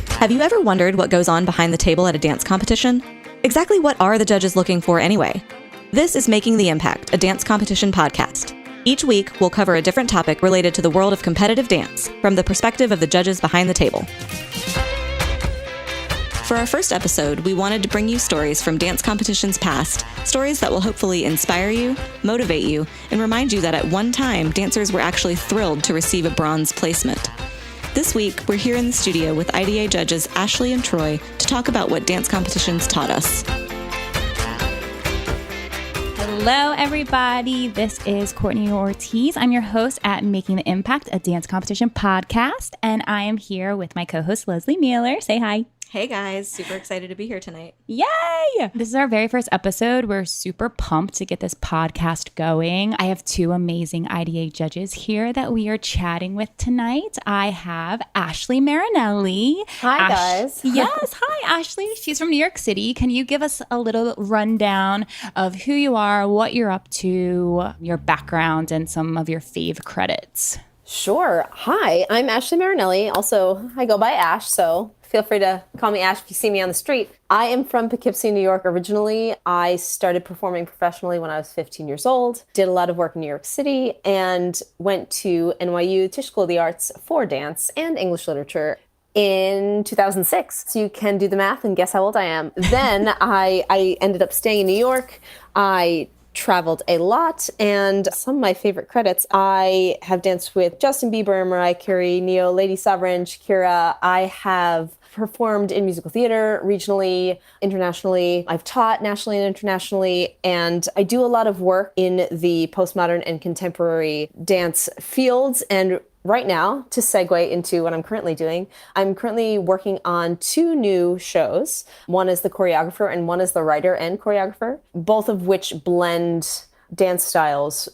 Have you ever wondered what goes on behind the table at a dance competition? Exactly what are the judges looking for anyway? This is Making the Impact, a dance competition podcast. Each week, we'll cover a different topic related to the world of competitive dance from the perspective of the judges behind the table. For our first episode, we wanted to bring you stories from dance competitions past, stories that will hopefully inspire you, motivate you, and remind you that at one time, dancers were actually thrilled to receive a bronze placement. This week, we're here in the studio with IDA judges Ashley and Troy to talk about what dance competitions taught us. Hello, everybody. This is Courtney Ortiz. I'm your host at Making the Impact, a dance competition podcast, and I am here with my co-host, Lesley Mealor. Say hi. Hey guys, super excited to be here tonight. Yay! This is our very first episode. We're super pumped to get this podcast going. I have two amazing IDA judges here that we are chatting with tonight. I have Ashley Marinelli. Hi, guys. Yes, hi, Ashley. She's from New York City. Can you give us a little rundown of who you are, what you're up to, your background, and some of your fave credits? Sure. Hi, I'm Ashley Marinelli. Also, I go by Ash, so feel free to call me Ash if you see me on the street. I am from Poughkeepsie, New York originally. I started performing professionally when I was 15 years old, did a lot of work in New York City, and went to NYU Tisch School of the Arts for dance and English literature in 2006. So you can do the math and guess how old I am. Then I ended up staying in New York. I traveled a lot, and some of my favorite credits, I have danced with Justin Bieber, Mariah Carey, Neo, Lady Sovereign, Shakira. I have performed in musical theater regionally, internationally. I've taught nationally and internationally, and I do a lot of work in the postmodern and contemporary dance fields. And right now, to segue into what I'm currently doing, I'm currently working on two new shows. One is the choreographer and one is the writer and choreographer, both of which blend dance styles,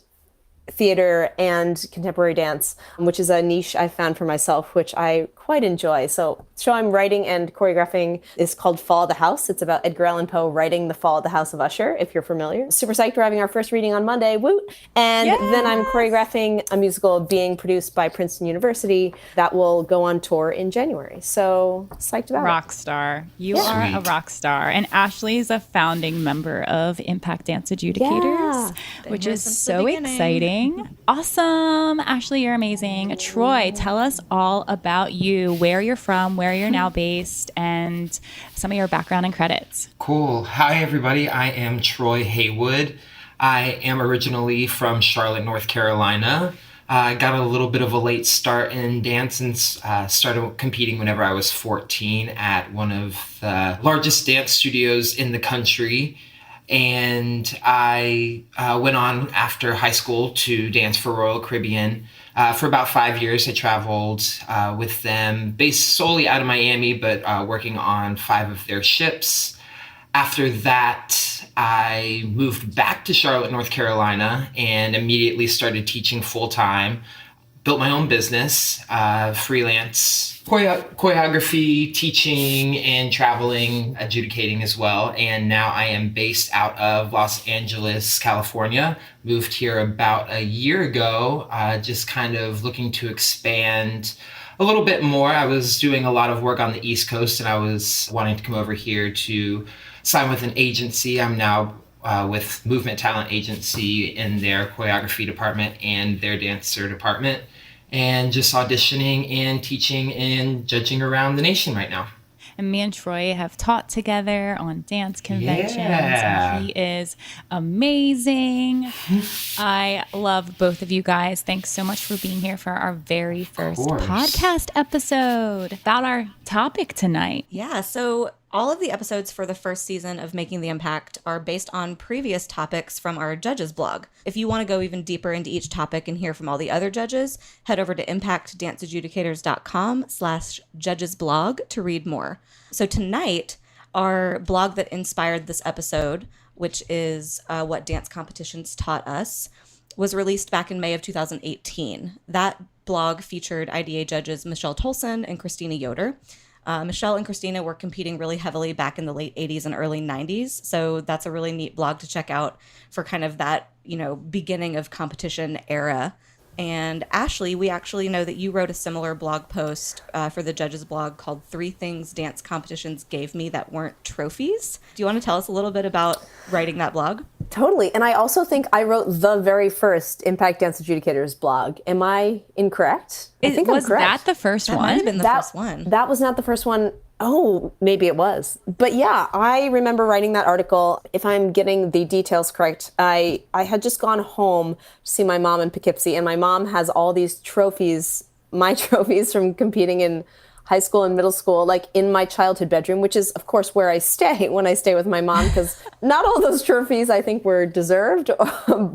theater and contemporary dance, which is a niche I found for myself, which I quite enjoy. So the show I'm writing and choreographing is called Fall of the House. It's about Edgar Allan Poe writing The Fall of the House of Usher, if you're familiar. Super psyched. We're having our first reading on Monday. Woot! And then I'm choreographing a musical being produced by Princeton University that will go on tour in January. So psyched about Rock star. You are a rock star. And Ashley is a founding member of Impact Dance Adjudicators, which is so exciting. Awesome. Ashley, you're amazing. Troy, tell us all about you, where you're from, where you're now based, and some of your background and credits. Cool. Hi, everybody. I am Troy Haywood. I am originally from Charlotte, North Carolina. I got a little bit of a late start in dance and started competing whenever I was 14 at one of the largest dance studios in the country. And I went on after high school to dance for Royal Caribbean. For about 5 years, I traveled with them, based solely out of Miami, but working on 5 of their ships. After that, I moved back to Charlotte, North Carolina, and immediately started teaching full-time. Built my own business, freelance, choreography, teaching, and traveling, adjudicating as well. And now I am based out of Los Angeles, California. Moved here about a year ago, just kind of looking to expand a little bit more. I was doing a lot of work on the East Coast, and I was wanting to come over here to sign with an agency. I'm now with Movement Talent Agency in their choreography department and their dancer department, and just auditioning and teaching and judging around the nation right now. And me and Troy have taught together on dance conventions, and he is amazing. I love both of you guys. Thanks so much for being here for our very first podcast episode about our topic tonight. Yeah, so all of the episodes for the first season of Making the Impact are based on previous topics from our judges blog. If you want to go even deeper into each topic and hear from all the other judges, head over to impactdanceadjudicators.com/judgesblog to read more. So tonight, our blog that inspired this episode, which is what dance competitions taught us, was released back in May of 2018. That blog featured IDA judges Michelle Tolson and Christina Yoder. Michelle and Christina were competing really heavily back in the late 80s and early 90s. So that's a really neat blog to check out for kind of that, beginning of competition era. And Ashley, we actually know that you wrote a similar blog post for the Judges blog called 3 Things Dance Competitions Gave Me That Weren't Trophies. Do you want to tell us a little bit about writing that blog? Totally. And I also think I wrote the very first Impact Dance Adjudicators blog. Am I incorrect? I think was I'm correct. that the first That one? might have been the first one. That was not the first one. Oh, maybe it was. But yeah, I remember writing that article. If I'm getting the details correct, I had just gone home to see my mom in Poughkeepsie, and my mom has all these trophies, my trophies from competing in high school and middle school, like in my childhood bedroom, which is, of course, where I stay when I stay with my mom, because not all those trophies, I think, were deserved.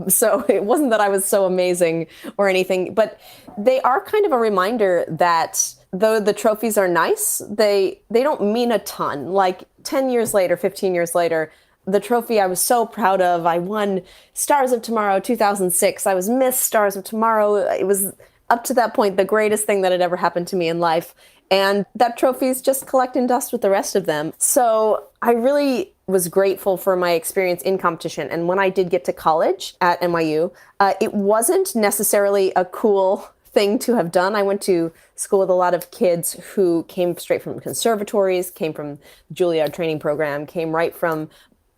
So it wasn't that I was so amazing or anything, but they are kind of a reminder that though the trophies are nice, they don't mean a ton. Like 10 years later, 15 years later, the trophy I was so proud of, I won Stars of Tomorrow 2006. I was Miss Stars of Tomorrow. It was, up to that point, the greatest thing that had ever happened to me in life. And that trophy is just collecting dust with the rest of them. So I really was grateful for my experience in competition. And when I did get to college at NYU, it wasn't necessarily a cool thing to have done. I went to school with a lot of kids who came straight from conservatories, came from the Juilliard training program, came right from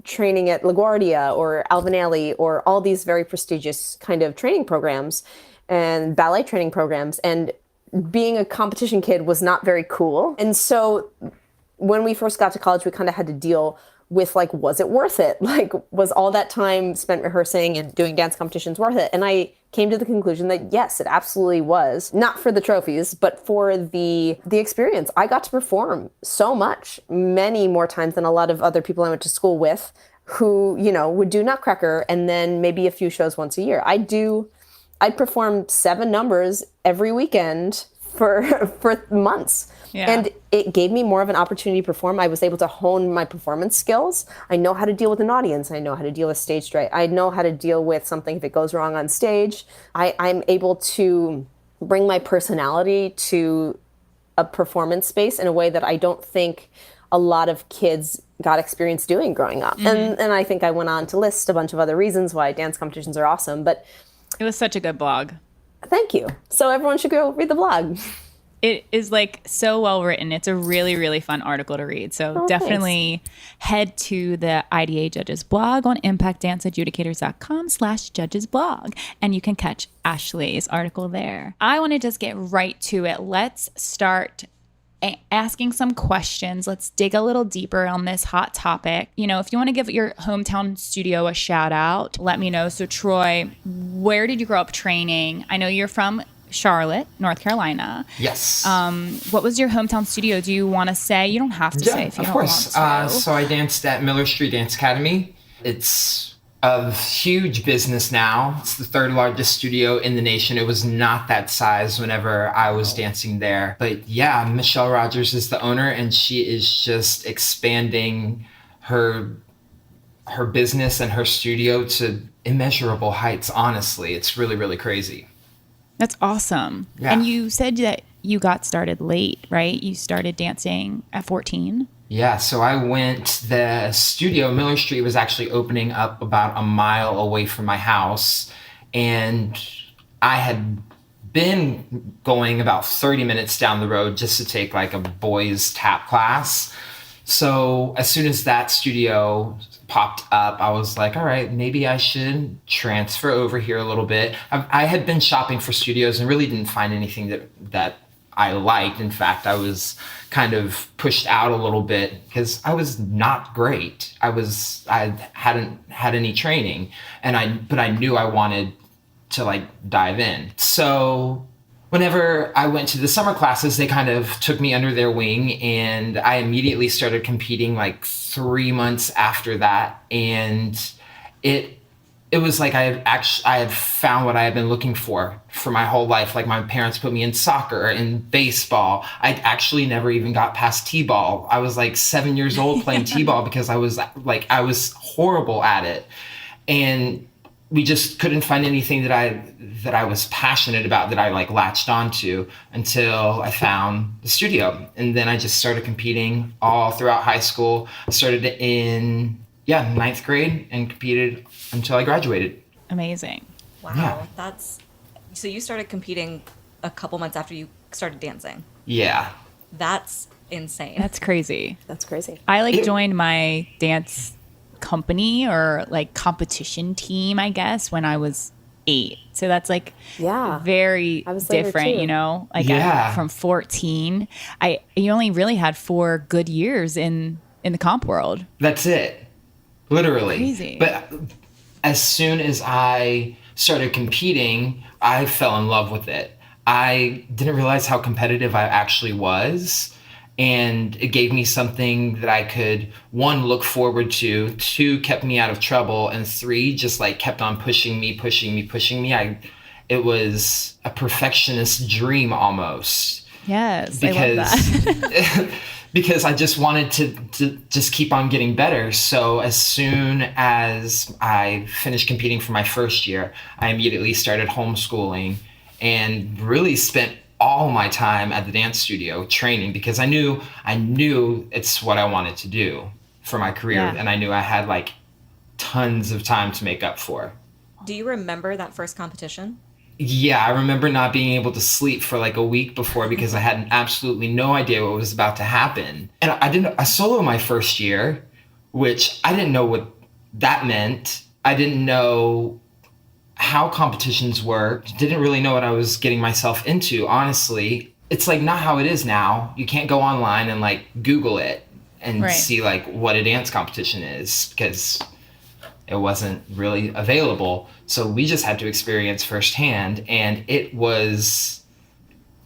training at LaGuardia or Alvinelli or all these very prestigious kind of training programs and ballet training programs. And being a competition kid was not very cool. And so when we first got to college, we kind of had to deal with, like, was it worth it? Like, was all that time spent rehearsing and doing dance competitions worth it? And I came to the conclusion that yes, it absolutely was. Not for the trophies, but for the experience. I got to perform so much, many more times than a lot of other people I went to school with who, you know, would do Nutcracker and then maybe a few shows once a year. I'd perform 7 numbers every weekend for months. Yeah. And it gave me more of an opportunity to perform. I was able to hone my performance skills. I know how to deal with an audience. I know how to deal with stage fright. I know how to deal with something if it goes wrong on stage. I'm able to bring my personality to a performance space in a way that I don't think a lot of kids got experience doing growing up. Mm-hmm. And I think I went on to list a bunch of other reasons why dance competitions are awesome. But it was such a good blog. Thank you. So everyone should go read the blog. It is, like, so well written. It's a really, really fun article to read. So definitely head to the IDA Judges blog on impactdanceadjudicators.com/judgesblog, and you can catch Ashley's article there. I want to just get right to it. Let's start asking some questions. Let's dig a little deeper on this hot topic. You know, if you want to give your hometown studio a shout out, let me know. So Troy, where did you grow up training? I know you're from Charlotte, North Carolina. Yes. What was your hometown studio? Do you want to say? You don't have to say if you don't want to. So I danced at Miller Street Dance Academy. It's a huge business now. It's the 3rd largest studio in the nation. It was not that size whenever I was dancing there. But yeah, Michelle Rogers is the owner, and she is just expanding her business and her studio to immeasurable heights, honestly. It's really, really crazy. That's awesome. Yeah. And you said that you got started late, right? You started dancing at 14. Yeah, so the studio, Miller Street, was actually opening up about a mile away from my house. And I had been going about 30 minutes down the road just to take, like, a boys tap class. So as soon as that studio popped up, I was like, all right, maybe I should transfer over here a little bit. I had been shopping for studios and really didn't find anything that I liked. In fact, I was kind of pushed out a little bit because I was not great. I hadn't had any training, but I knew I wanted to, like, dive in. So whenever I went to the summer classes, they kind of took me under their wing, and I immediately started competing, like, 3 months after that. And it was like I had found what I had been looking for my whole life. Like, my parents put me in soccer and baseball. I actually never even got past t-ball. I was like 7 years old playing t-ball because I was horrible at it. And we just couldn't find anything that I was passionate about, that I, like, latched onto, until I found the studio. And then I just started competing all throughout high school. I started in 9th grade and competed until I graduated. Amazing. Wow. Yeah. That's So you started competing a couple months after you started dancing. Yeah. That's insane. That's crazy. That's crazy. I joined my dance company or competition team, I guess, when I was 8. So that's very different, from 14. You only really had 4 good years in the comp world. That's it. Literally. Crazy. But as soon as I started competing, I fell in love with it. I didn't realize how competitive I actually was. And it gave me something that I could, 1, look forward to, 2, kept me out of trouble, and 3, just kept on pushing me. It was a perfectionist dream almost. Yes, because, I love that. Because I just wanted to just keep on getting better. So as soon as I finished competing for my first year, I immediately started homeschooling and really spent all my time at the dance studio training because I knew it's what I wanted to do for my career. Yeah. And I knew I had tons of time to make up for. Do you remember that first competition? Yeah, I remember not being able to sleep for a week before because I had absolutely no idea what was about to happen. And I soloed my first year, which I didn't know what that meant. I didn't know how competitions worked. Didn't really know what I was getting myself into, honestly. It's not how it is now. You can't go online and Google it and see what a dance competition is because it wasn't really available. So we just had to experience firsthand, and it was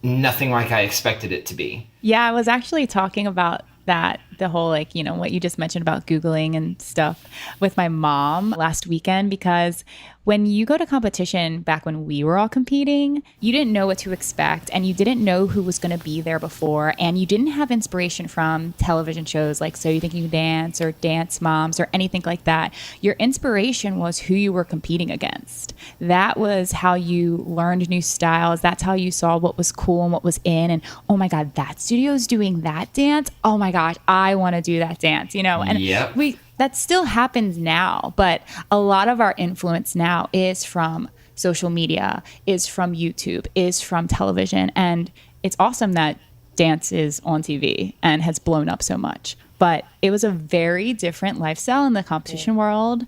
nothing like I expected it to be. Yeah, I was actually talking about that, the whole what you just mentioned about Googling and stuff with my mom last weekend, because when you go to competition back when we were all competing, you didn't know what to expect and you didn't know who was going to be there before, and you didn't have inspiration from television shows like So You Think You Can Dance or Dance Moms or anything like that. Your inspiration was who you were competing against. That was how you learned new styles. That's how you saw what was cool and what was in, and oh my God, that studio's doing that dance. Oh my gosh, I want to do that dance, and yep. That still happens now, but a lot of our influence now is from social media, is from YouTube, is from television. And it's awesome that dance is on TV and has blown up so much. But it was a very different lifestyle in the competition world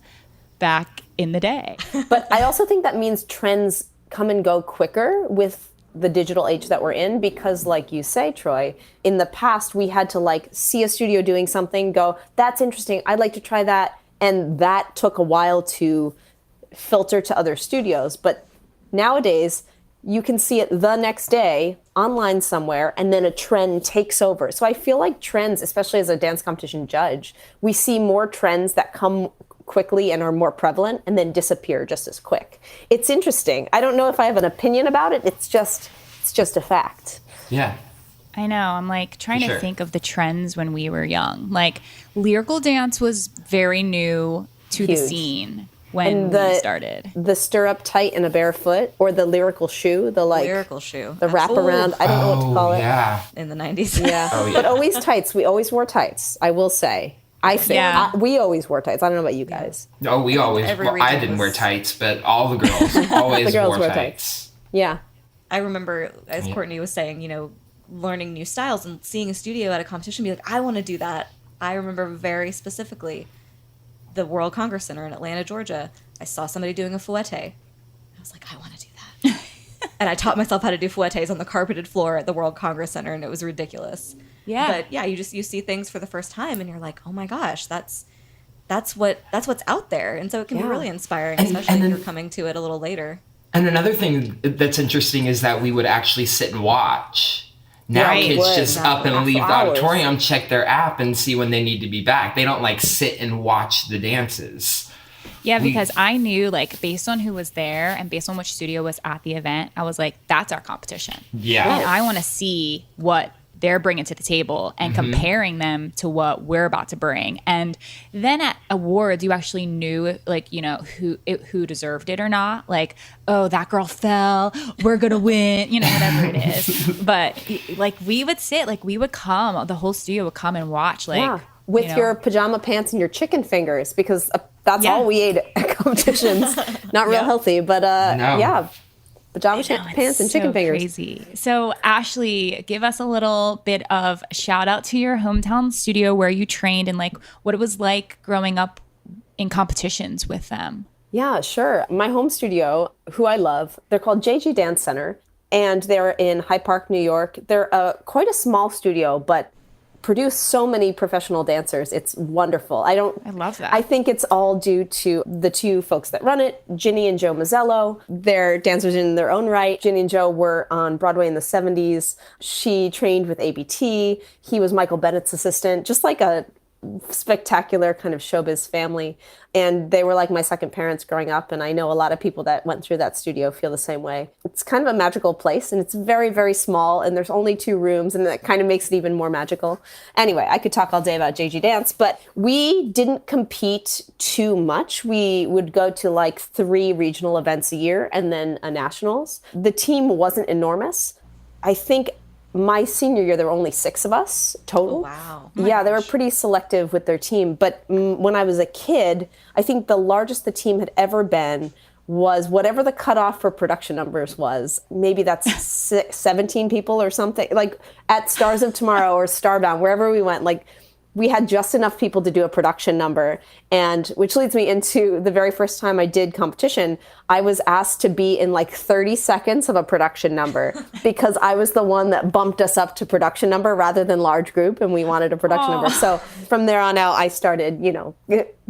back in the day. But I also think that means trends come and go quicker with the digital age that we're in, because like you say, Troy, in the past we had to see a studio doing something, go, that's interesting, I'd like to try that, and that took a while to filter to other studios. But nowadays you can see it the next day online somewhere, and then a trend takes over. So I feel like trends, especially as a dance competition judge, we see more trends that come quickly and are more prevalent and then disappear just as quick. It's interesting. I don't know if I have an opinion about it. It's just a fact. Yeah. I know. I'm trying to think of the trends when we were young. Lyrical dance was very new to the scene when we started. The stirrup tight and a barefoot, or the lyrical shoe, the lyrical shoe, the wraparound. I don't know what to call it. Yeah. In the 90s. Yeah. Oh, yeah. But always tights. We always wore tights, I will say. I think we always wore tights. I don't know about you guys. Oh, we always. Well, I didn't wear tights, but all the girls always wore tights. Yeah. I remember, as Courtney was saying, learning new styles and seeing a studio at a competition, be I want to do that. I remember very specifically the World Congress Center in Atlanta, Georgia. I saw somebody doing a fouette. I was I want to do that. And I taught myself how to do fouettes on the carpeted floor at the World Congress Center, and it was ridiculous. Yeah. But yeah, you see things for the first time and you're oh my gosh, that's what's out there. And so it can be really inspiring, especially if you're coming to it a little later. And another thing that's interesting is that we would actually sit and watch. Now kids just up and leave the auditorium, check their app and see when they need to be back. They don't sit and watch the dances. Yeah, because I knew based on who was there and based on which studio was at the event, I was that's our competition. Yeah. And I want to see what they're bringing to the table and comparing them to what we're about to bring. And then at awards, you actually knew who deserved it or not. Oh, that girl fell, we're gonna win, whatever it is. But we would sit, we would come, the whole studio would come and watch with your pajama pants and your chicken fingers, because that's all we ate at competitions. Not real healthy, but yeah. pajama pants and chicken fingers. Crazy. So Ashley, give us a little bit of a shout out to your hometown studio where you trained and like what it was like growing up in competitions with them. Yeah, sure. My home studio, who I love, they're called JG Dance Center, and they're in Hyde Park, New York. They're quite a small studio, but produce so many professional dancers. It's wonderful. I love that. I think it's all due to the two folks that run it, Ginny and Joe Mazzello. They're dancers in their own right. Ginny and Joe were on Broadway in the 70s. She trained with ABT. He was Michael Bennett's assistant, just like a spectacular kind of showbiz family. And they were like my second parents growing up. And I know a lot of people that went through that studio feel the same way. It's kind of a magical place, and it's very, very small, and there's only 2 rooms, and that kind of makes it even more magical. Anyway, I could talk all day about JG Dance, but we didn't compete too much. We would go to like 3 regional events a year and then a nationals. The team wasn't enormous. I think my senior year, there were only 6 of us total. Oh, wow. Yeah, they were pretty selective with their team. But when I was a kid, I think the largest the team had ever been was whatever the cutoff for production numbers was. Maybe that's 17 people or something. Like at Stars of Tomorrow or Starbound, wherever we went, like we had just enough people to do a production number. And which leads me into the very first time I did competition, I was asked to be in like 30 seconds of a production number because I was the one that bumped us up to production number rather than large group, and we wanted a production number. So from there on out, I started,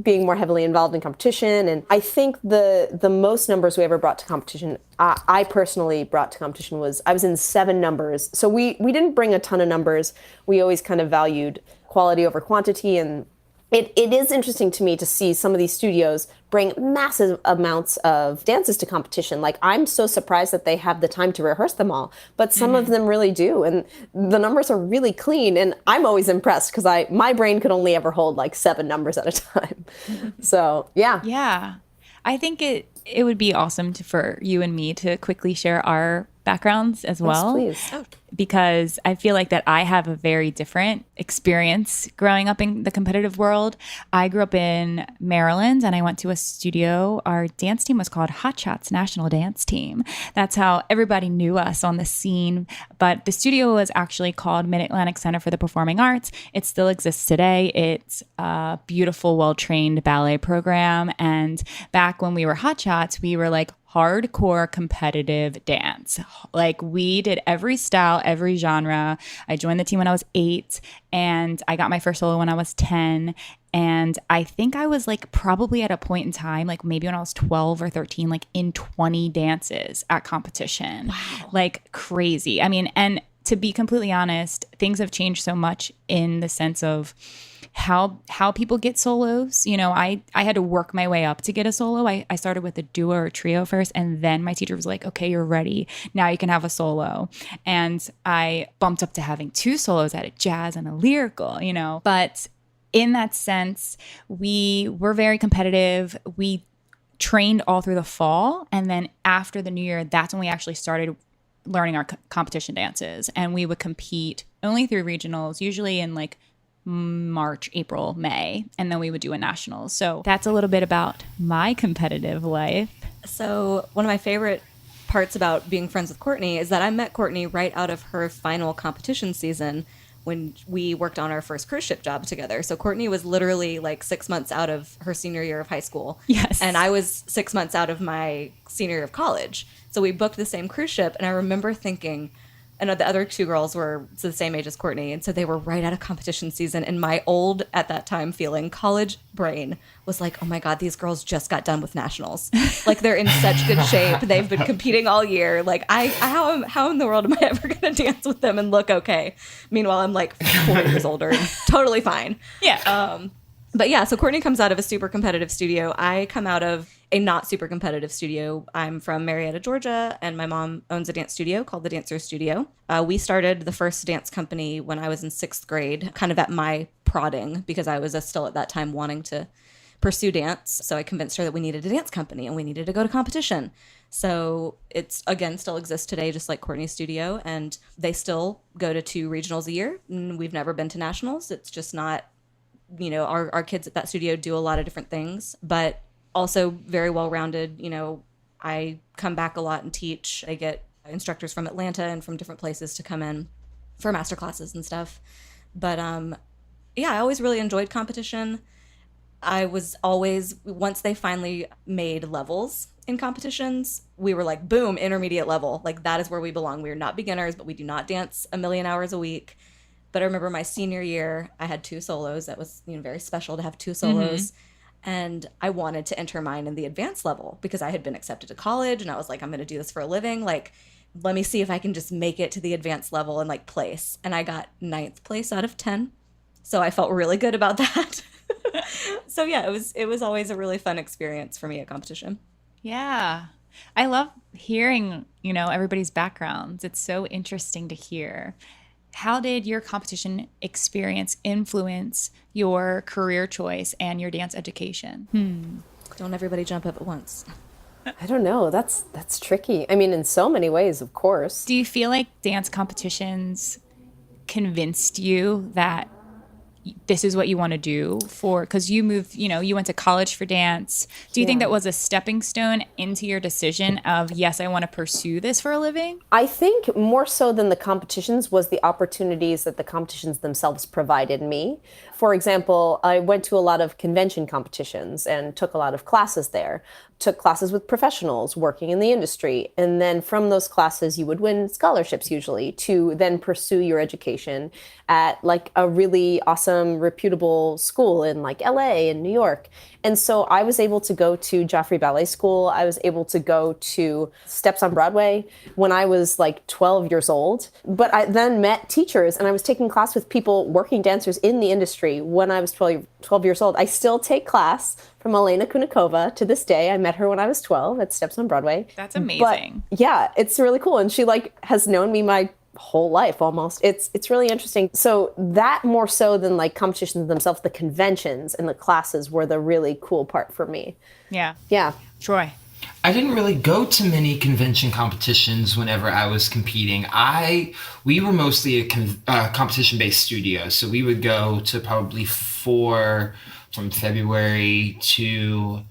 being more heavily involved in competition. And I think the most numbers we ever brought to competition, I personally brought to competition I was in 7 numbers. So we didn't bring a ton of numbers. We always kind of valued quality over quantity, and it is interesting to me to see some of these studios bring massive amounts of dances to competition. Like, I'm so surprised that they have the time to rehearse them all, but some of them really do, and the numbers are really clean, and I'm always impressed because my brain could only ever hold like 7 numbers at a time. So yeah, I think it would be awesome for you and me to quickly share our backgrounds as well. Yes, please. Because I feel like that I have a very different experience growing up in the competitive world. I grew up in Maryland and I went to a studio. Our dance team was called Hot Shots National Dance Team. That's how everybody knew us on the scene. But the studio was actually called Mid-Atlantic Center for the Performing Arts. It still exists today. It's a beautiful, well-trained ballet program. And back when we were Hot Shots, we were like hardcore competitive dance. Like, we did every style, every genre. I joined the team when I was 8 and I got my first solo when I was 10. And I think I was like probably at a point in time, like maybe when I was 12 or 13, like in 20 dances at competition. Wow. Like crazy. I mean, and to be completely honest, things have changed so much in the sense of how people get solos. I had to work my way up to get a solo. I started with a duo or a trio first, and then my teacher was like, okay, you're ready. Now you can have a solo. And I bumped up to having 2 solos, at a jazz and a lyrical, But in that sense, we were very competitive. We trained all through the fall. And then after the new year, that's when we actually started learning our competition dances. And we would compete only through regionals, usually in like March, April, May, and then we would do a nationals. So that's a little bit about my competitive life. So one of my favorite parts about being friends with Courtney is that I met Courtney right out of her final competition season when we worked on our first cruise ship job together. So Courtney was literally like 6 months out of her senior year of high school. Yes. And I was 6 months out of my senior year of college. So we booked the same cruise ship, and I remember thinking, and the other 2 girls were the same age as Courtney, and so they were right out of competition season. And my old, at that time, feeling college brain was like, oh my God, these girls just got done with nationals. Like, they're in such good shape. They've been competing all year. Like, how in the world am I ever going to dance with them and look okay? Meanwhile, I'm like 40 years older and totally fine. Yeah. But yeah, so Courtney comes out of a super competitive studio. I come out of a not super competitive studio. I'm from Marietta, Georgia, and my mom owns a dance studio called the Dancer Studio. We started the first dance company when I was in 6th grade, kind of at my prodding, because I was still at that time wanting to pursue dance. So I convinced her that we needed a dance company and we needed to go to competition. So it's, again, still exists today, just like Courtney's studio, and they still go to 2 regionals a year. We've never been to nationals. It's just not, our kids at that studio do a lot of different things, but also very well-rounded. I come back a lot and teach. I get instructors from Atlanta and from different places to come in for master classes and stuff. But yeah, I always really enjoyed competition. I was always, once they finally made levels in competitions, we were like, boom, intermediate level. Like, that is where we belong. We are not beginners, but we do not dance a million hours a week. But I remember my senior year, I had 2 solos. That was, very special to have 2 solos. And I wanted to enter mine in the advanced level because I had been accepted to college and I was like, I'm going to do this for a living. Like, let me see if I can just make it to the advanced level and like place. And I got 9th place out of 10. So I felt really good about that. So yeah, it was always a really fun experience for me at competition. Yeah. I love hearing, everybody's backgrounds. It's so interesting to hear. How did your competition experience influence your career choice and your dance education? Don't everybody jump up at once. I don't know. That's tricky. I mean, in so many ways, of course. Do you feel like dance competitions convinced you that this is what you want to do because you moved, you went to college for dance. Do you think that was a stepping stone into your decision of, yes, I want to pursue this for a living? I think more so than the competitions was the opportunities that the competitions themselves provided me. For example, I went to a lot of convention competitions and took a lot of classes there. Took classes with professionals working in the industry. And then from those classes, you would win scholarships usually to then pursue your education at like a really awesome, reputable school in like LA and New York. And so I was able to go to Joffrey Ballet School. I was able to go to Steps on Broadway when I was like 12 years old. But I then met teachers and I was taking class with people, working dancers in the industry when I was 12 years old. I still take class from Elena Kunikova to this day. I met her when I was 12 at Steps on Broadway. That's amazing. But yeah, it's really cool. And she like has known me my whole life almost. It's really interesting. So that more so than like competitions themselves, the conventions and the classes were the really cool part for me. Yeah. Yeah. Troy. I didn't really go to many convention competitions whenever I was competing. We were mostly a competition-based studio, so we would go to probably 4 from February to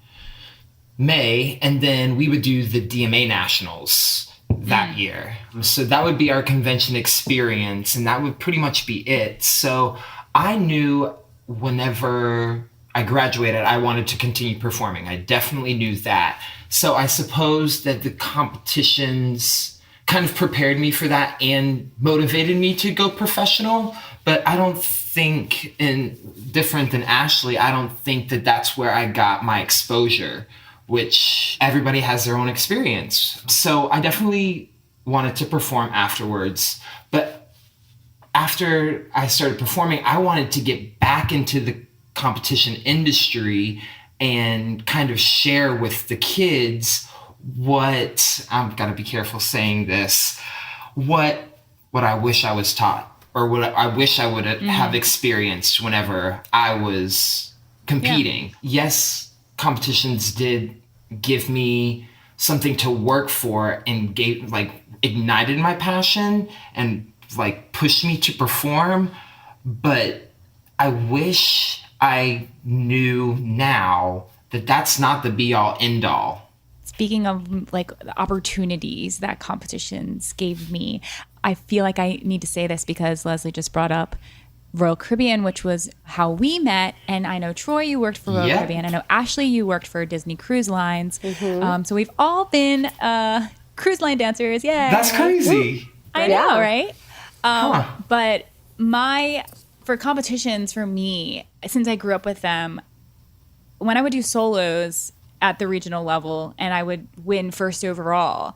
May, and then we would do the DMA Nationals that year. So that would be our convention experience, and that would pretty much be it. So I knew whenever I graduated, I wanted to continue performing. I definitely knew that. So I suppose that the competitions kind of prepared me for that and motivated me to go professional. But I don't think, different than Ashley, I don't think that that's where I got my exposure, which everybody has their own experience. So I definitely wanted to perform afterwards. But after I started performing, I wanted to get back into the competition industry and kind of share with the kids what, I've got to be careful saying this, what I wish I was taught, or what I wish I would have experienced whenever I was competing. Yeah. Yes, competitions did give me something to work for and ignited my passion and pushed me to perform, but I wish I knew now that that's not the be all end all. Speaking of the opportunities that competitions gave me, I feel like I need to say this because Lesley just brought up Royal Caribbean, which was how we met. And I know, Troy, you worked for Royal Caribbean. I know, Ashley, you worked for Disney Cruise Lines. So we've all been cruise line dancers. Yay. That's crazy. I know, right? But for competitions, for me, since I grew up with them, when I would do solos at the regional level and I would win first overall,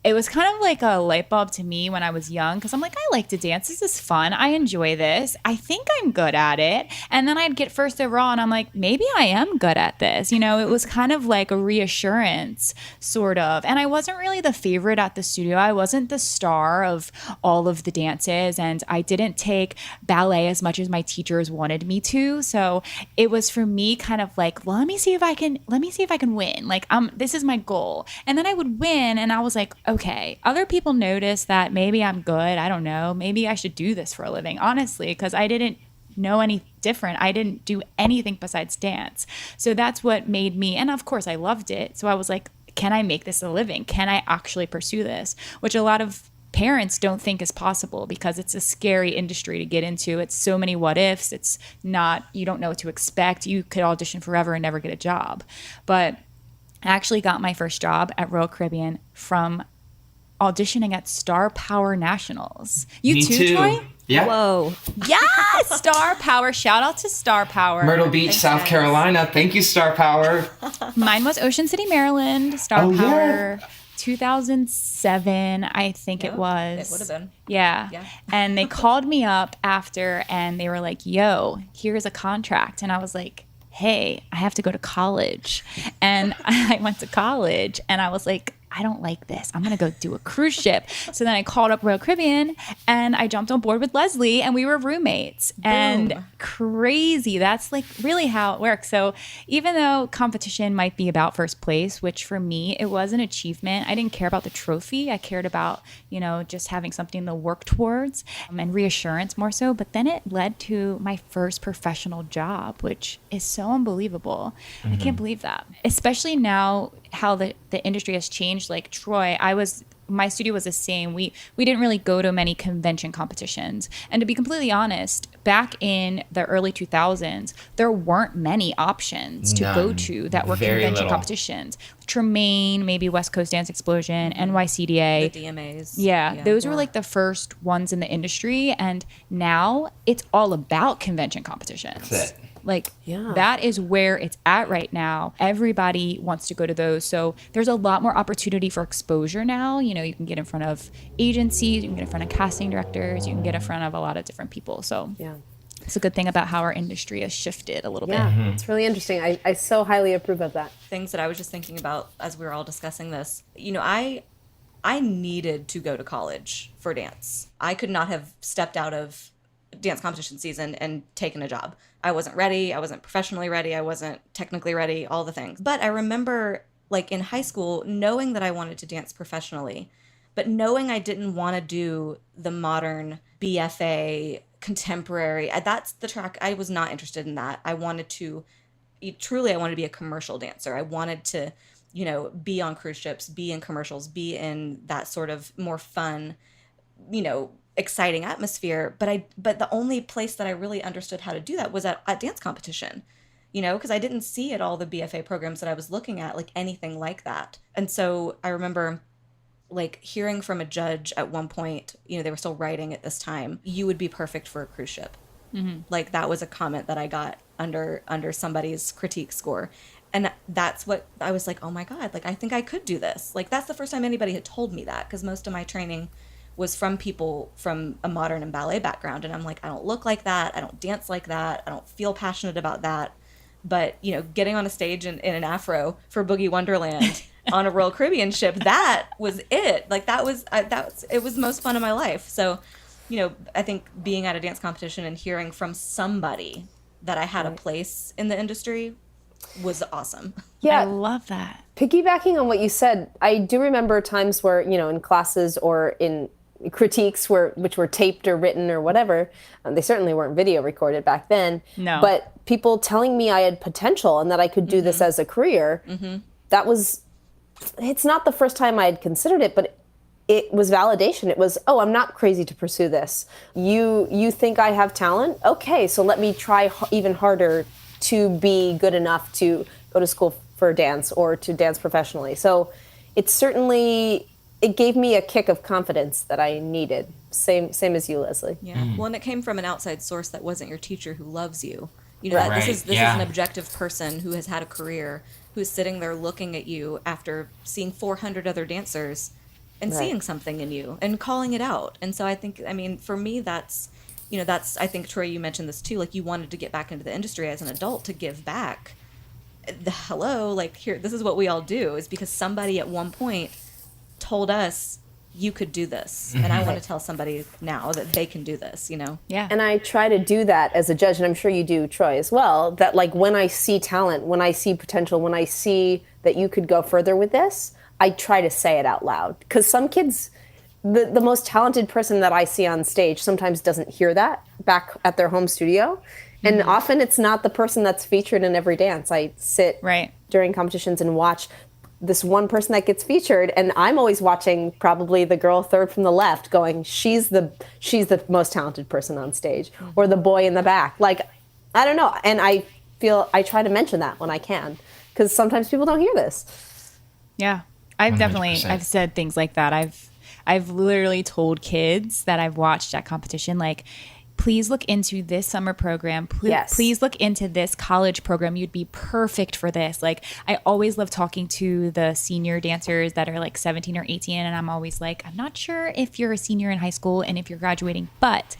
it was kind of like a light bulb to me when I was young because I'm like, I like to dance. This is fun. I enjoy this. I think I'm good at it. And then I'd get first overall and I'm like, maybe I am good at this. It was kind of like a reassurance, sort of. And I wasn't really the favorite at the studio. I wasn't the star of all of the dances. And I didn't take ballet as much as my teachers wanted me to. So it was for me kind of like, well, let me see if I can win. This is my goal. And then I would win and I was like, okay, other people notice that maybe I'm good. I don't know. Maybe I should do this for a living, honestly, because I didn't know any different. I didn't do anything besides dance. So that's what made me, and of course I loved it. So I was like, can I make this a living? Can I actually pursue this? Which a lot of parents don't think is possible because it's a scary industry to get into. It's so many what ifs. It's not, you don't know what to expect. You could audition forever and never get a job. But I actually got my first job at Royal Caribbean from auditioning at Star Power Nationals. You Me too, Troy? Yeah. Whoa. Yes, Star Power. Shout out to Star Power. Myrtle Beach, South Carolina. Thank you, Star Power. Mine was Ocean City, Maryland. Star Oh, Power. yeah. 2007, I think it was. It would have been. Yeah. And they called me up after and they were like, yo, here's a contract. And I was like, hey, I have to go to college. And I went to college and I was like, I don't like this. I'm going to go do a cruise ship. So then I called up Royal Caribbean and I jumped on board with Lesley and we were roommates. Boom. And crazy. That's like really how it works. So even though competition might be about first place, which for me, it was an achievement. I didn't care about the trophy. I cared about, just having something to work towards and reassurance more so. But then it led to my first professional job, which is so unbelievable. I can't believe that. Especially now how the industry has changed. Like Troy, my studio was the same. We didn't really go to many convention competitions. And to be completely honest, back in the early 2000s, there weren't many options to go to that were Very convention little. competitions. Tremaine, maybe West Coast Dance Explosion, NYCDA. The DMAs. Yeah, those were like the first ones in the industry. And now it's all about convention competitions. That's it. Like that is where it's at right now. Everybody wants to go to those. So there's a lot more opportunity for exposure now. You can get in front of agencies, you can get in front of casting directors, you can get in front of a lot of different people. So it's a good thing about how our industry has shifted a little bit. It's really interesting. I so highly approve of that. Things that I was just thinking about as we were all discussing this. I needed to go to college for dance. I could not have stepped out of dance competition season and taken a job. I wasn't ready. I wasn't professionally ready. I wasn't technically ready, all the things. But I remember like in high school, knowing that I wanted to dance professionally, but knowing I didn't want to do the modern BFA contemporary. That's the track. I was not interested in that. I wanted to be a commercial dancer. I wanted to, be on cruise ships, be in commercials, be in that sort of more fun, exciting atmosphere, but the only place that I really understood how to do that was at dance competition, because I didn't see at all the BFA programs that I was looking at like anything like that. And so I remember like hearing from a judge at one point, they were still writing at this time, you would be perfect for a cruise ship. Like that was a comment that I got under somebody's critique score. And that's what I was like, oh my God, like I think I could do this. Like that's the first time anybody had told me that, because most of my training was from people from a modern and ballet background. And I'm like, I don't look like that. I don't dance like that. I don't feel passionate about that. But, getting on a stage in an afro for Boogie Wonderland on a Royal Caribbean ship, that was it. Like it was the most fun of my life. So, I think being at a dance competition and hearing from somebody that I had a place in the industry was awesome. Yeah. I love that. Piggybacking on what you said, I do remember times where, in classes or in critiques which were taped or written or whatever, they certainly weren't video recorded back then. No. But people telling me I had potential and that I could do this as a career, it's not the first time I had considered it, but it was validation. It was, I'm not crazy to pursue this. You think I have talent? Okay, so let me try even harder to be good enough to go to school for dance or to dance professionally. So it gave me a kick of confidence that I needed. Same as you, Lesley. Yeah. Well, and it came from an outside source that wasn't your teacher who loves you. Right. This is an objective person who has had a career, who's sitting there looking at you after seeing 400 other dancers and seeing something in you and calling it out. And so I think, for me, that's, I think, Troy, you mentioned this too, like you wanted to get back into the industry as an adult to give back. This is what we all do, is because somebody at one point told us you could do this. And I want to tell somebody now that they can do this, Yeah. And I try to do that as a judge, and I'm sure you do, Troy, as well, that like when I see talent, when I see potential, when I see that you could go further with this, I try to say it out loud. Because some kids, the most talented person that I see on stage sometimes doesn't hear that back at their home studio. And often it's not the person that's featured in every dance. I sit during competitions and watch this one person that gets featured, and I'm always watching probably the girl third from the left going, she's the most talented person on stage, or the boy in the back. Like, I don't know. And I try to mention that when I can, because sometimes people don't hear this. Yeah. I've 100%. definitely, I've said things like that. I've literally told kids that I've watched at competition, like, please look into this summer program. Please look into this college program. You'd be perfect for this. Like, I always love talking to the senior dancers that are like 17 or 18. And I'm always like, I'm not sure if you're a senior in high school and if you're graduating, but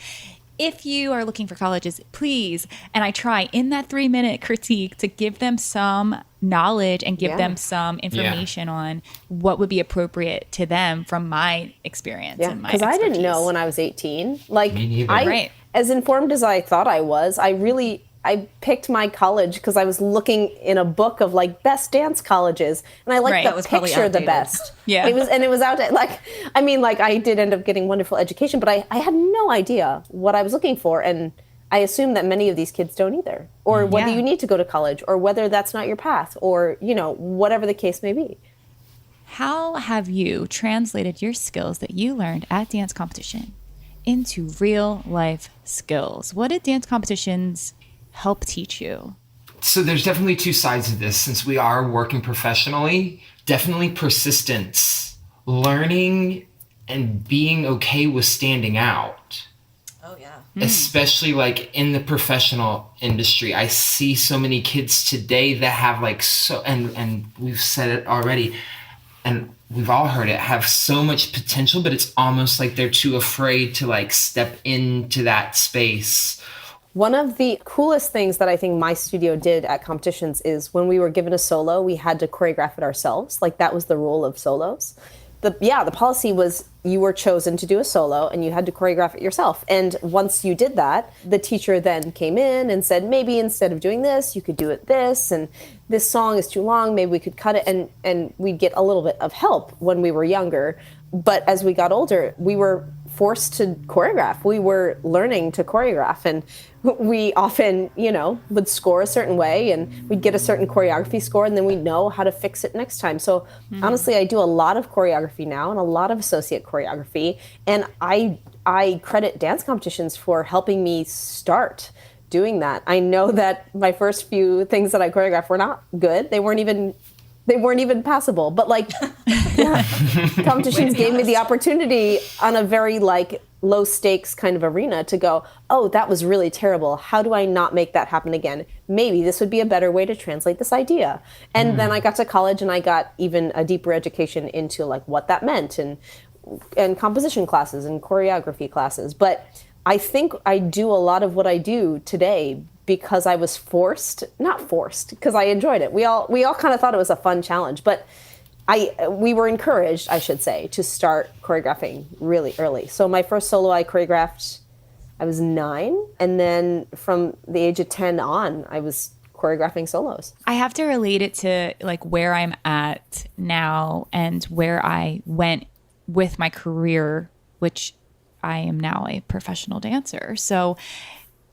if you are looking for colleges, please. And I try in that 3-minute critique to give them some knowledge and give them some information on what would be appropriate to them from my experience. Yeah, because I didn't know when I was 18. Like, Me neither. As informed as I thought I was, I picked my college because I was looking in a book of like best dance colleges, and I liked the picture the best. Yeah, it was out. Like, I mean, like, I did end up getting wonderful education, but I had no idea what I was looking for, and I assume that many of these kids don't either, or whether you need to go to college, or whether that's not your path, or whatever the case may be. How have you translated your skills that you learned at dance competition into real life skills? What did dance competitions help teach you? So there's definitely two sides of this. Since we are working professionally, definitely persistence, learning and being okay with standing out. Oh, yeah. Especially like in the professional industry. I see so many kids today that have like and we've said it already, and we've all heard it, have so much potential, but it's almost like they're too afraid to like step into that space. One of the coolest things that I think my studio did at competitions is when we were given a solo, we had to choreograph it ourselves. Like, that was the rule of solos. The policy was you were chosen to do a solo and you had to choreograph it yourself. And once you did that, the teacher then came in and said, maybe instead of doing this, you could do it this, and this song is too long, maybe we could cut it. And we'd get a little bit of help when we were younger. But as we got older, we were forced to choreograph. We were learning to choreograph, and we often, would score a certain way, and we'd get a certain choreography score, and then we'd know how to fix it next time. So honestly, I do a lot of choreography now and a lot of associate choreography, and I credit dance competitions for helping me start doing that. I know that my first few things that I choreographed were not good. They weren't even passable, but like, competitions gave me the opportunity on a very like low stakes kind of arena to go, oh, that was really terrible. How do I not make that happen again? Maybe this would be a better way to translate this idea. And then I got to college and I got even a deeper education into like what that meant, and composition classes and choreography classes. But I think I do a lot of what I do today because I was not forced, because I enjoyed it. We all kind of thought it was a fun challenge, but we were encouraged, I should say, to start choreographing really early. So my first solo I choreographed, I was 9, and then from the age of 10 on, I was choreographing solos. I have to relate it to like where I'm at now and where I went with my career, which I am now a professional dancer. So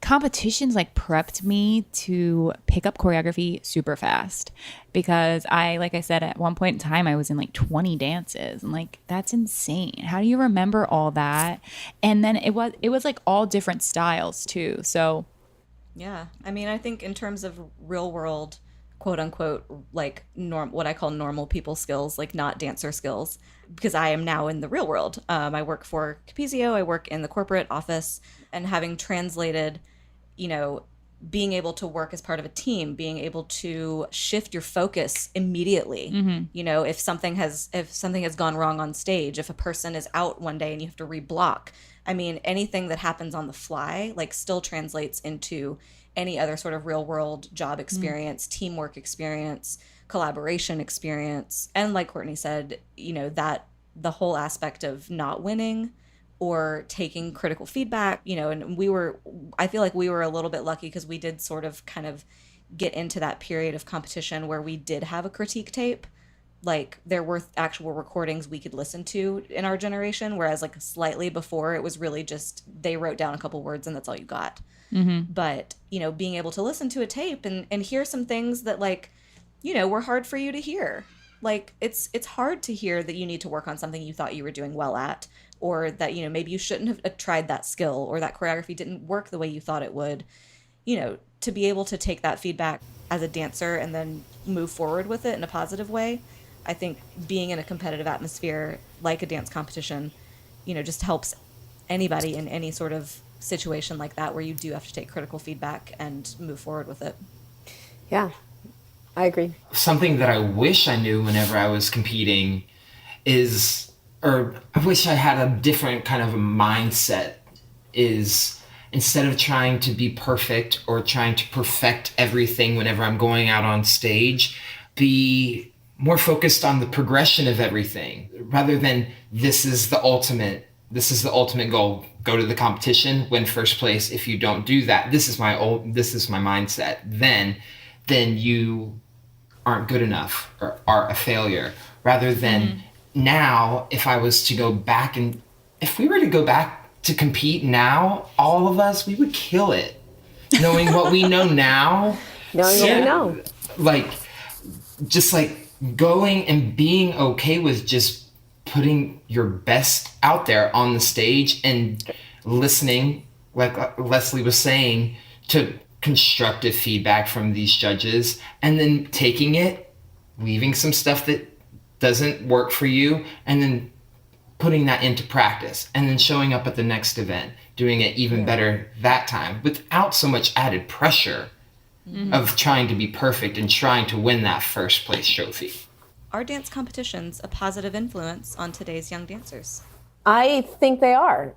competitions like prepped me to pick up choreography super fast, because like I said, at one point in time, I was in like 20 dances, and like, that's insane. How do you remember all that? And then it was like all different styles too. So yeah, I mean, I think in terms of real world, quote unquote, like what I call normal people skills, like not dancer skills, because I am now in the real world. I work for Capizio, I work in the corporate office, and having translated, being able to work as part of a team, being able to shift your focus immediately. If something has gone wrong on stage, if a person is out one day and you have to reblock, I mean, anything that happens on the fly, like, still translates into any other sort of real world job experience, teamwork experience, collaboration experience. And like Courtney said, that the whole aspect of not winning or taking critical feedback, and I feel like we were a little bit lucky because we did sort of kind of get into that period of competition where we did have a critique tape. Like, there were actual recordings we could listen to in our generation, whereas like slightly before, it was really just they wrote down a couple words and that's all you got. But, being able to listen to a tape and hear some things that, like, were hard for you to hear. Like, it's hard to hear that you need to work on something you thought you were doing well at, or that, you know, maybe you shouldn't have tried that skill, or that choreography didn't work the way you thought it would. You know, to be able to take that feedback as a dancer and then move forward with it in a positive way, I think being in a competitive atmosphere like a dance competition, you know, just helps anybody in any sort of situation like that where you do have to take critical feedback and move forward with it. Yeah, I agree. Something that I wish I knew whenever I was competing is, or I wish I had a different kind of a mindset, is instead of trying to be perfect or trying to perfect everything whenever I'm going out on stage, be more focused on the progression of everything rather than this is the ultimate goal. Go to the competition, win first place. If you don't do that, this is my mindset. Then you aren't good enough or are a failure. Rather than now, if we were to go back to compete now, all of us, we would kill it. Knowing what we know now. Knowing what we know. Like, just like going and being okay with just putting your best out there on the stage and listening, like Lesley was saying, to constructive feedback from these judges, and then taking it, leaving some stuff that doesn't work for you, and then putting that into practice, and then showing up at the next event, doing it even better that time without so much added pressure of trying to be perfect and trying to win that first place trophy. Are dance competitions a positive influence on today's young dancers? I think they are.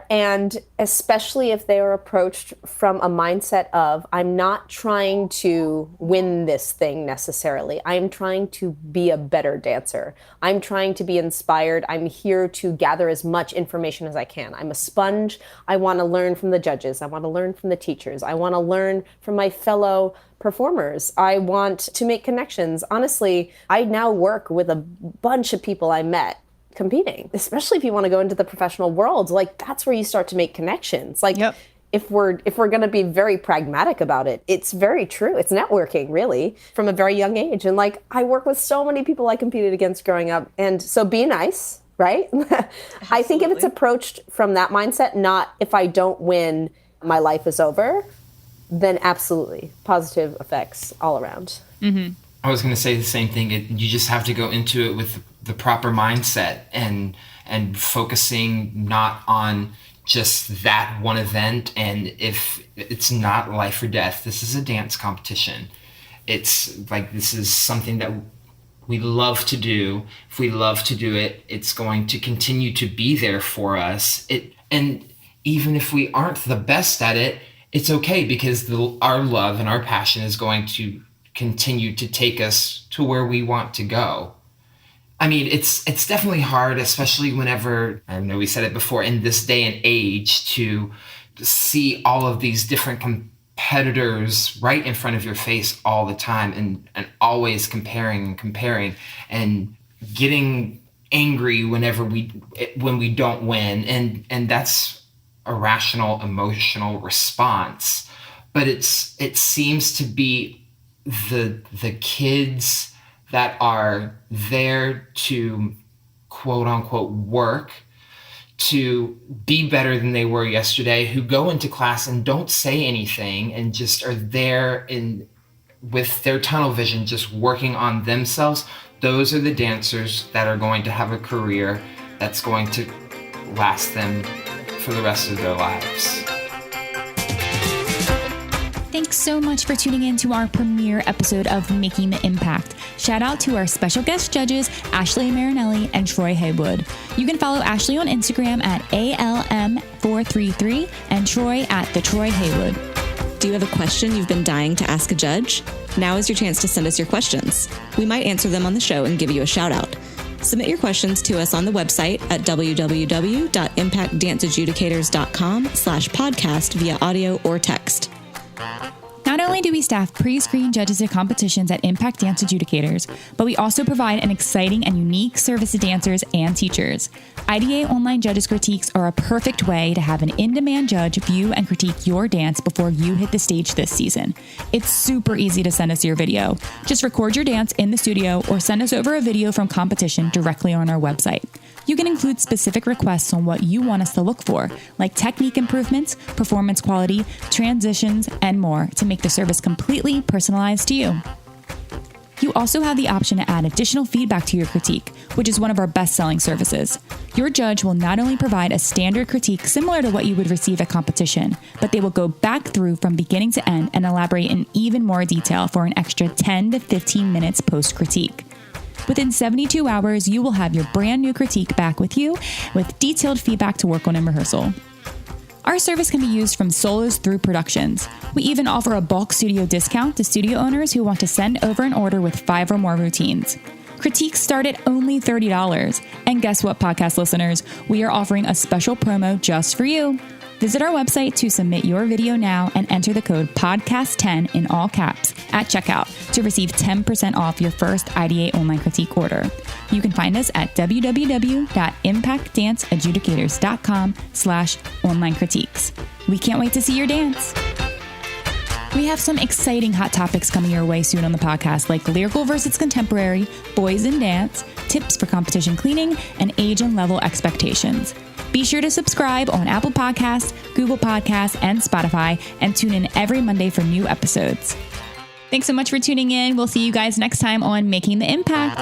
And especially if they are approached from a mindset of, I'm not trying to win this thing necessarily. I'm trying to be a better dancer. I'm trying to be inspired. I'm here to gather as much information as I can. I'm a sponge. I want to learn from the judges. I want to learn from the teachers. I want to learn from my fellow performers. I want to make connections. Honestly, I now work with a bunch of people I met competing, especially if you want to go into the professional world. Like, that's where you start to make connections. Like, if we're going to be very pragmatic about it, it's very true. It's networking, really, from a very young age. And like, I work with so many people I competed against growing up. And so be nice, right? I think if it's approached from that mindset, not if I don't win, my life is over, then absolutely positive effects all around. Mm-hmm. I was going to say the same thing. You just have to go into it with the proper mindset and focusing not on just that one event. And if it's not life or death, this is a dance competition. It's like, this is something that we love to do. If we love to do it, it's going to continue to be there for us. And even if we aren't the best at it, it's okay, because our love and our passion is going to continue to take us to where we want to go. I mean, it's definitely hard, especially whenever, I know we said it before, in this day and age, to see all of these different competitors right in front of your face all the time, and always comparing and getting angry when we don't win. And that's a rational emotional response. But it seems to be the kids that are there to quote unquote work to be better than they were yesterday, who go into class and don't say anything and just are there with their tunnel vision, just working on themselves. Those are the dancers that are going to have a career that's going to last them for the rest of their lives. Thanks so much for tuning in to our premiere episode of Making the Impact. Shout out to our special guest judges, Ashley Marinelli and Troy Haywood. You can follow Ashley on Instagram at ALM433 and Troy at the Troy Haywood. Do you have a question you've been dying to ask a judge? Now is your chance to send us your questions. We might answer them on the show and give you a shout out. Submit your questions to us on the website at www.impactdanceadjudicators.com/podcast via audio or text. Now only do we staff pre-screened judges at competitions at Impact Dance Adjudicators, but we also provide an exciting and unique service to dancers and teachers. IDA Online Judges Critiques are a perfect way to have an in-demand judge view and critique your dance before you hit the stage this season. It's super easy to send us your video. Just record your dance in the studio or send us over a video from competition directly on our website. You can include specific requests on what you want us to look for, like technique improvements, performance quality, transitions, and more to make the service completely personalized to you. You also have the option to add additional feedback to your critique, which is one of our best-selling services. Your judge will not only provide a standard critique similar to what you would receive at competition, but they will go back through from beginning to end and elaborate in even more detail for an extra 10 to 15 minutes post-critique. Within 72 hours, you will have your brand new critique back with you with detailed feedback to work on in rehearsal. Our service can be used from solos through productions. We even offer a bulk studio discount to studio owners who want to send over an order with 5 or more routines. Critiques start at only $30. And guess what, podcast listeners? We are offering a special promo just for you. Visit our website to submit your video now and enter the code PODCAST10 in all caps at checkout to receive 10% off your first IDA online critique order. You can find us at www.impactdanceadjudicators.com/online critiques. We can't wait to see your dance. We have some exciting hot topics coming your way soon on the podcast, like lyrical versus contemporary, boys in dance, tips for competition cleaning, and age and level expectations. Be sure to subscribe on Apple Podcasts, Google Podcasts, and Spotify, and tune in every Monday for new episodes. Thanks so much for tuning in. We'll see you guys next time on Making the Impact.